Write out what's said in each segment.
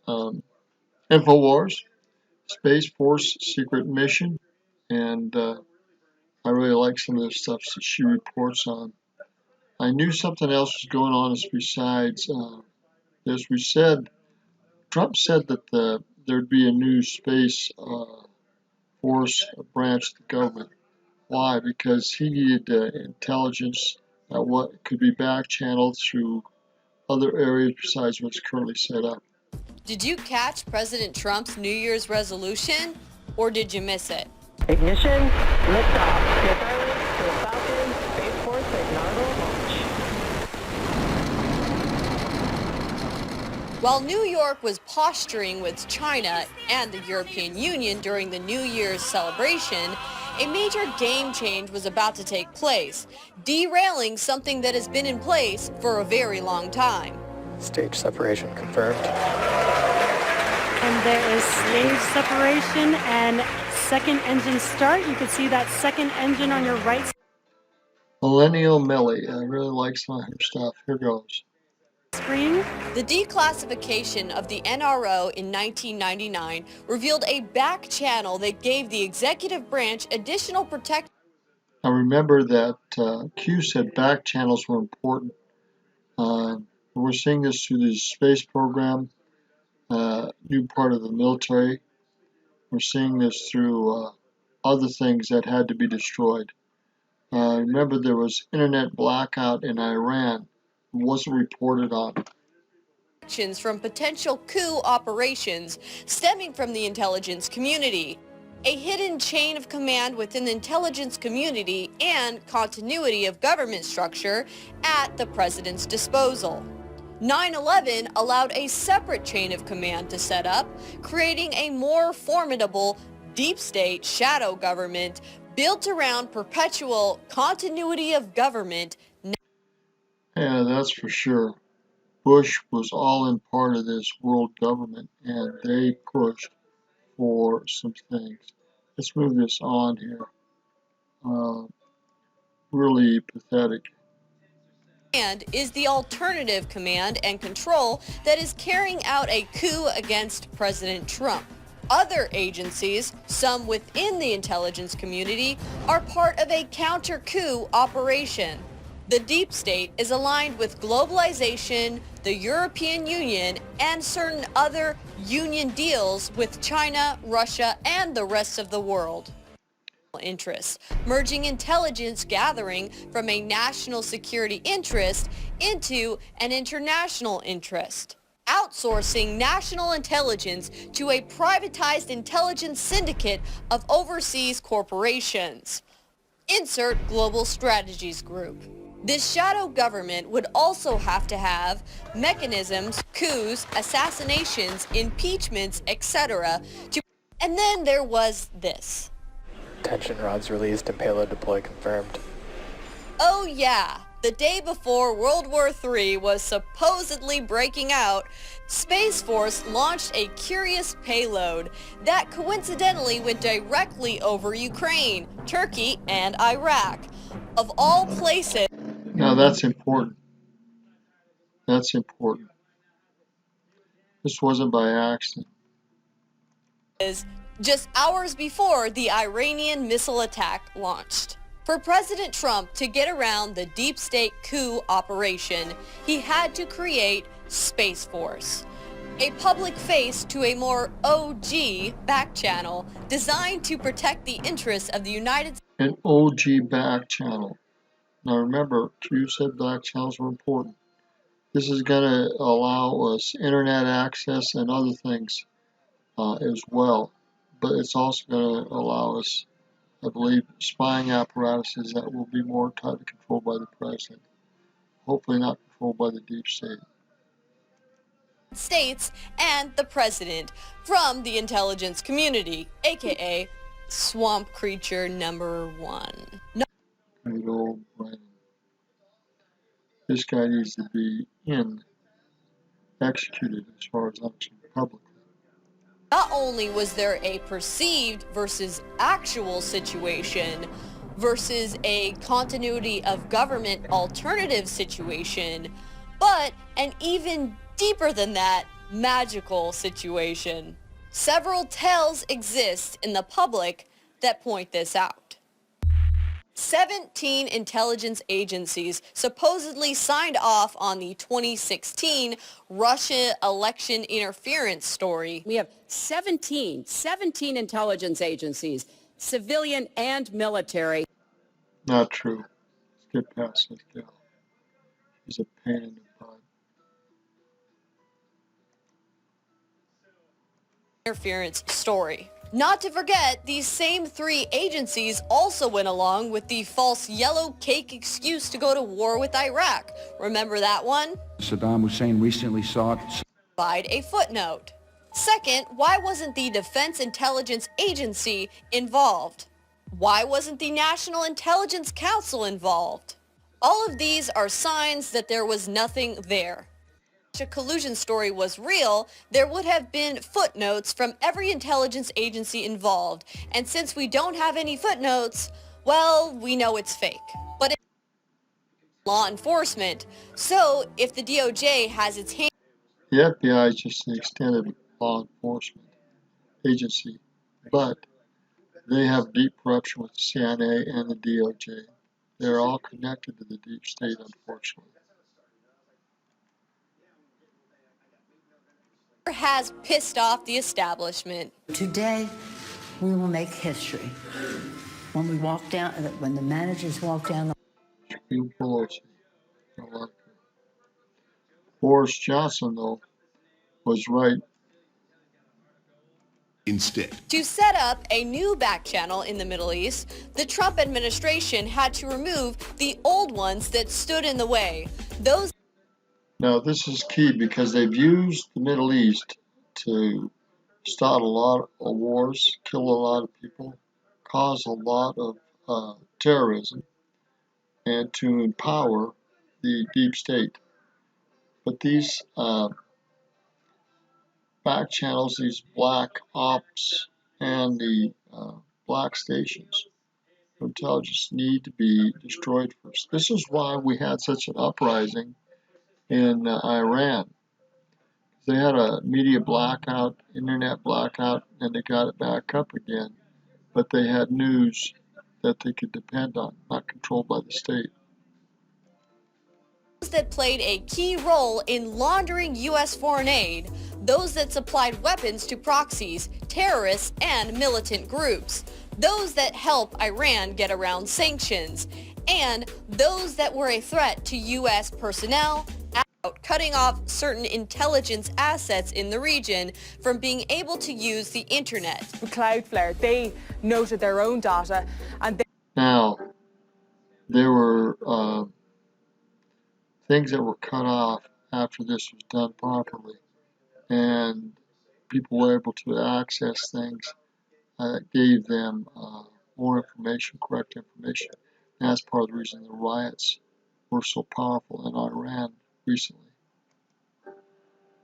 InfoWars, Space Force Secret Mission, and I really like some of the stuff that she reports on. I knew something else was going on besides this. Trump said that there'd be a new space force branch of the government. Why? Because he needed intelligence at what could be back channeled through other areas besides what's currently set up. Did you catch President Trump's New Year's resolution, or did you miss it? Ignition, liftoff. Good to the Falcon, Space Force inaugural launch. While New York was posturing with China and the European Union during the New Year's celebration, a major game change was about to take place, derailing something that has been in place for a very long time. Stage separation confirmed. And there is stage separation and second engine start. You can see that second engine on your right. Millennial Millie. I really like some of her stuff. Here goes. Screen. The declassification of the NRO in 1999 revealed a back channel that gave the executive branch additional protection. I remember that Q said back channels were important. We're seeing this through the space program, new part of the military. We're seeing this through other things that had to be destroyed. Remember there was internet blackout in Iran. It wasn't reported on. From potential coup operations stemming from the intelligence community, a hidden chain of command within the intelligence community, and continuity of government structure at the president's disposal. 9/11 allowed a separate chain of command to set up, creating a more formidable deep state shadow government built around perpetual continuity of government. Yeah, that's for sure. Bush was all in part of this world government, and they pushed for some things. Let's move this on here. Really pathetic. And is the alternative command and control that is carrying out a coup against President Trump. Other agencies, some within the intelligence community, are part of a counter-coup operation. The deep state is aligned with globalization, the European Union, and certain other union deals with China, Russia, and the rest of the world. Interests, merging intelligence gathering from a national security interest into an international interest, outsourcing national intelligence to a privatized intelligence syndicate of overseas corporations. Insert Global Strategies Group. This shadow government would also have to have mechanisms, coups, assassinations, impeachments, etc. And then there was this. Tension rods released and payload deploy confirmed. Oh yeah, the day before World War III was supposedly breaking out, Space Force launched a curious payload that coincidentally went directly over Ukraine, Turkey, and Iraq. Of all places. Now that's important. That's important. This wasn't by accident. Just hours before the Iranian missile attack launched. For President Trump to get around the deep state coup operation, he had to create Space Force, a public face to a more OG back channel designed to protect the interests of the United States. An OG back channel. Now remember, Q said back channels were important. This is going to allow us internet access and other things as well. But it's also going to allow us, I believe, spying apparatuses that will be more tightly controlled by the president. Hopefully not controlled by the deep state. States and the president from the intelligence community, aka Swamp Creature number 1. Good old Brennan. This guy needs to be executed as far as I'm concerned publicly. Not only was there a perceived versus actual situation versus a continuity of government alternative situation, but an even deeper than that magical situation. Several tales exist in the public that point this out. 17 intelligence agencies supposedly signed off on the 2016 Russia election interference story. We have 17 intelligence agencies, civilian and military. Not true. Let's get past this gal. She's a pain in the butt. Interference story. Not to forget, these same 3 agencies also went along with the false yellow cake excuse to go to war with Iraq. Remember that one? Saddam Hussein recently sought... Provide a footnote. Second, why wasn't the Defense Intelligence Agency involved? Why wasn't the National Intelligence Council involved? All of these are signs that there was nothing there. If a collusion story was real, there would have been footnotes from every intelligence agency involved. And since we don't have any footnotes, well, we know it's fake. But it's law enforcement. So if the DOJ has its hand... The FBI is just an extended law enforcement agency, but they have deep corruption with the CIA and the DOJ. They're all connected to the deep state, unfortunately. Has pissed off the establishment. Today, we will make history. When the managers walk down the... Pelosi. I like her. Boris Johnson, though, was right. Instead, To set up a new back channel in the Middle East, the Trump administration had to remove the old ones that stood in the way. Those Now, this is key because they've used the Middle East to start a lot of wars, kill a lot of people, cause a lot of terrorism, and to empower the deep state. But these back channels, these black ops, and the black stations of intelligence need to be destroyed first. This is why we had such an uprising in Iran. They had a media blackout, internet blackout, and they got it back up again. But they had news that they could depend on, not controlled by the state. that played a key role in laundering U.S. foreign aid, those that supplied weapons to proxies, terrorists, and militant groups, those that help Iran get around sanctions, and those that were a threat to U.S. personnel, cutting off certain intelligence assets in the region from being able to use the internet. Cloudflare, they noted their own data and they... Now, there were things that were cut off after this was done properly, and people were able to access things that gave them more information, correct information. And that's part of the reason the riots were so powerful in Iran recently.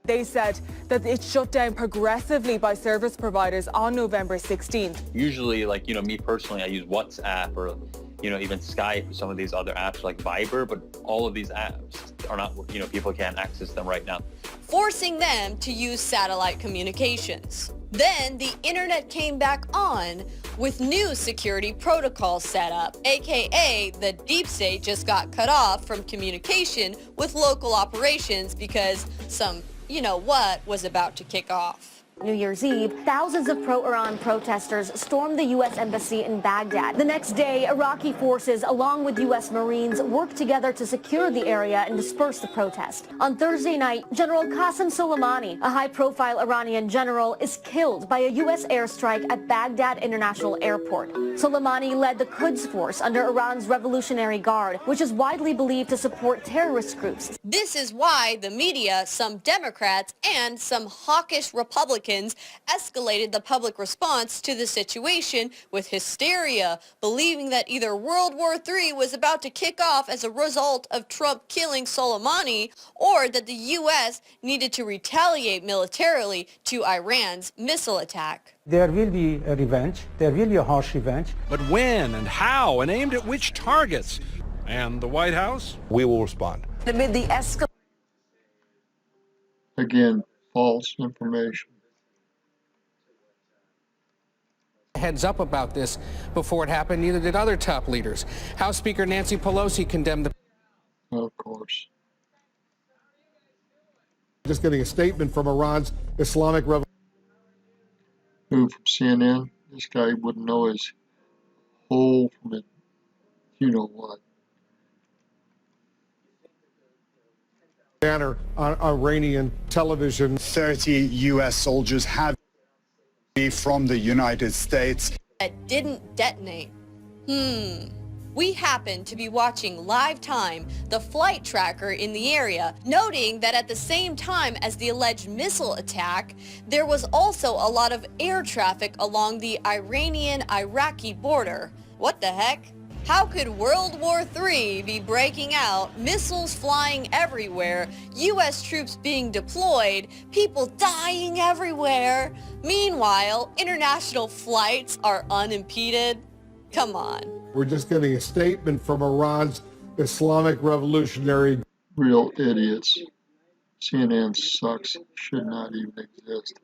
They said that it shut down progressively by service providers on November 16th. Usually, like, me personally, I use WhatsApp or, even Skype or some of these other apps like Viber, but all of these apps are not, people can't access them right now. Forcing them to use satellite communications. Then the internet came back on with new security protocols set up, aka the deep state just got cut off from communication with local operations because some you-know-what was about to kick off. New Year's Eve, thousands of pro-Iran protesters stormed the U.S. Embassy in Baghdad. The next day, Iraqi forces, along with U.S. Marines, worked together to secure the area and disperse the protest. On Thursday night, General Qasem Soleimani, a high-profile Iranian general, is killed by a U.S. airstrike at Baghdad International Airport. Soleimani led the Quds Force under Iran's Revolutionary Guard, which is widely believed to support terrorist groups. This is why the media, some Democrats, and some hawkish Republicans escalated the public response to the situation with hysteria, believing that either World War III was about to kick off as a result of Trump killing Soleimani, or that the U.S. needed to retaliate militarily to Iran's missile attack. There will be a revenge. There will be a harsh revenge. But when and how and aimed at which targets? And the White House? we will respond. Amid the escalation. Again, false information. Heads up about this before it happened, neither did other top leaders. House Speaker Nancy Pelosi condemned the... Of course. Just getting a statement from Iran's Islamic Revolution. Who from CNN? This guy wouldn't know his whole from it. You know what. Banner on Iranian television. 30 U.S. soldiers have from the United States. That didn't detonate. We happened to be watching live time the flight tracker in the area, noting that at the same time as the alleged missile attack, there was also a lot of air traffic along the Iranian-Iraqi border. What the heck? How could World War III be breaking out, missiles flying everywhere, U.S. troops being deployed, people dying everywhere? Meanwhile, international flights are unimpeded? Come on. We're just getting a statement from Iran's Islamic Revolutionary. Real idiots. CNN sucks. Should not even exist.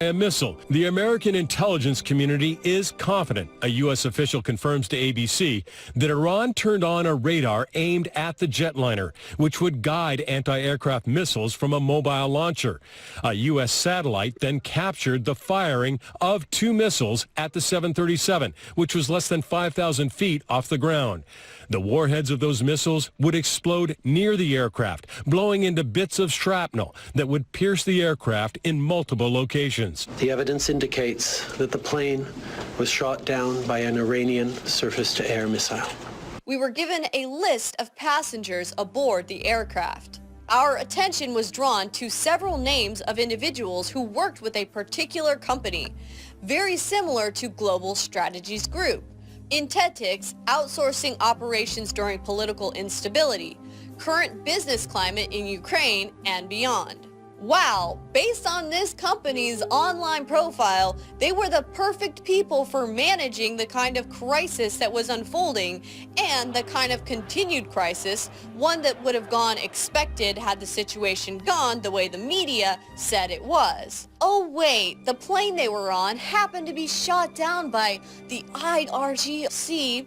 A missile. The American intelligence community is confident, a U.S. official confirms to ABC, that Iran turned on a radar aimed at the jetliner, which would guide anti-aircraft missiles from a mobile launcher. A U.S. satellite then captured the firing of 2 missiles at the 737, which was less than 5,000 feet off the ground. The warheads of those missiles would explode near the aircraft, blowing into bits of shrapnel that would pierce the aircraft in multiple locations. The evidence indicates that the plane was shot down by an Iranian surface-to-air missile. We were given a list of passengers aboard the aircraft. Our attention was drawn to several names of individuals who worked with a particular company, very similar to Global Strategies Group. Intetics, outsourcing operations during political instability, current business climate in Ukraine, and beyond. Wow, based on this company's online profile, they were the perfect people for managing the kind of crisis that was unfolding and the kind of continued crisis, one that would have gone expected had the situation gone the way the media said it was. Oh wait, the plane they were on happened to be shot down by the IRGC.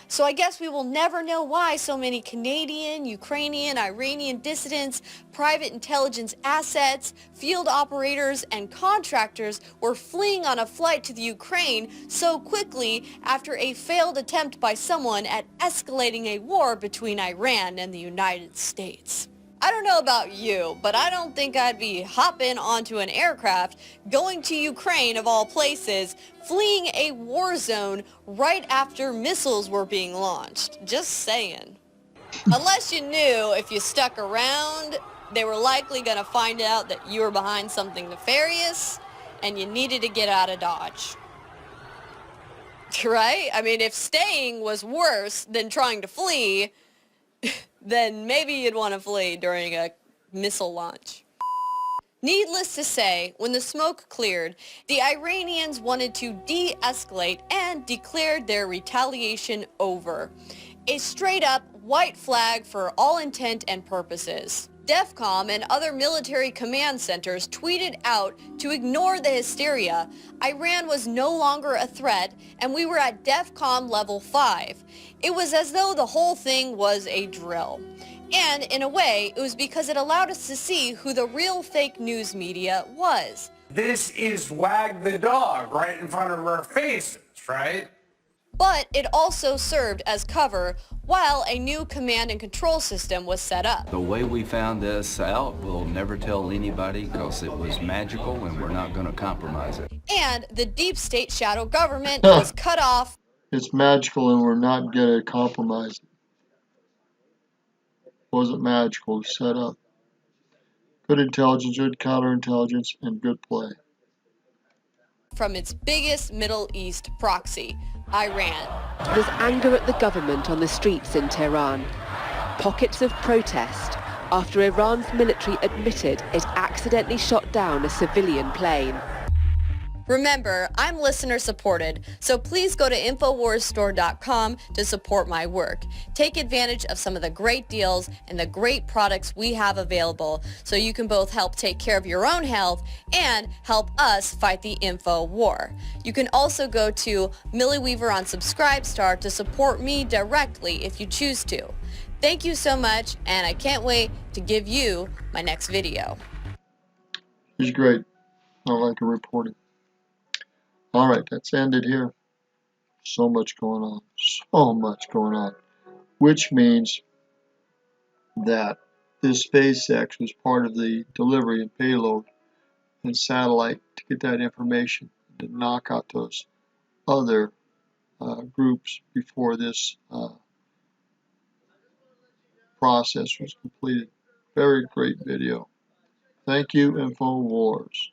So I guess we will never know why so many Canadian, Ukrainian, Iranian dissidents, private intelligence assets, field operators, and contractors were fleeing on a flight to the Ukraine so quickly after a failed attempt by someone at escalating a war between Iran and the United States. I don't know about you, but I don't think I'd be hopping onto an aircraft, going to Ukraine of all places, fleeing a war zone right after missiles were being launched. Just saying. Unless you knew if you stuck around, they were likely going to find out that you were behind something nefarious and you needed to get out of Dodge. Right? I mean, if staying was worse than trying to flee, then maybe you'd want to flee during a missile launch. Needless to say, when the smoke cleared, the Iranians wanted to de-escalate and declared their retaliation over. A straight-up white flag for all intent and purposes. DEFCON and other military command centers tweeted out to ignore the hysteria. Iran was no longer a threat, and we were at DEFCON level 5. It was as though the whole thing was a drill. And in a way, it was because it allowed us to see who the real fake news media was. This is wag the dog right in front of our faces, right? But it also served as cover while a new command and control system was set up. The way we found this out, we'll never tell anybody because it was magical and we're not going to compromise it. And the deep state shadow government was cut off. It's magical and we're not going to compromise it. Wasn't magical, it was set up. Good intelligence, good counterintelligence, and good play. From its biggest Middle East proxy, Iran. There's anger at the government on the streets in Tehran. Pockets of protest after Iran's military admitted it accidentally shot down a civilian plane. Remember, I'm listener supported, so please go to InfoWarsStore.com to support my work. Take advantage of some of the great deals and the great products we have available so you can both help take care of your own health and help us fight the info war. You can also go to Millie Weaver on Subscribestar to support me directly if you choose to. Thank you so much, and I can't wait to give you my next video. He's great. I like the reporting. All right, that's ended here. So much going on. So much going on. Which means that this SpaceX was part of the delivery and payload and satellite to get that information to knock out those other groups before this process was completed. Very great video. Thank you, InfoWars.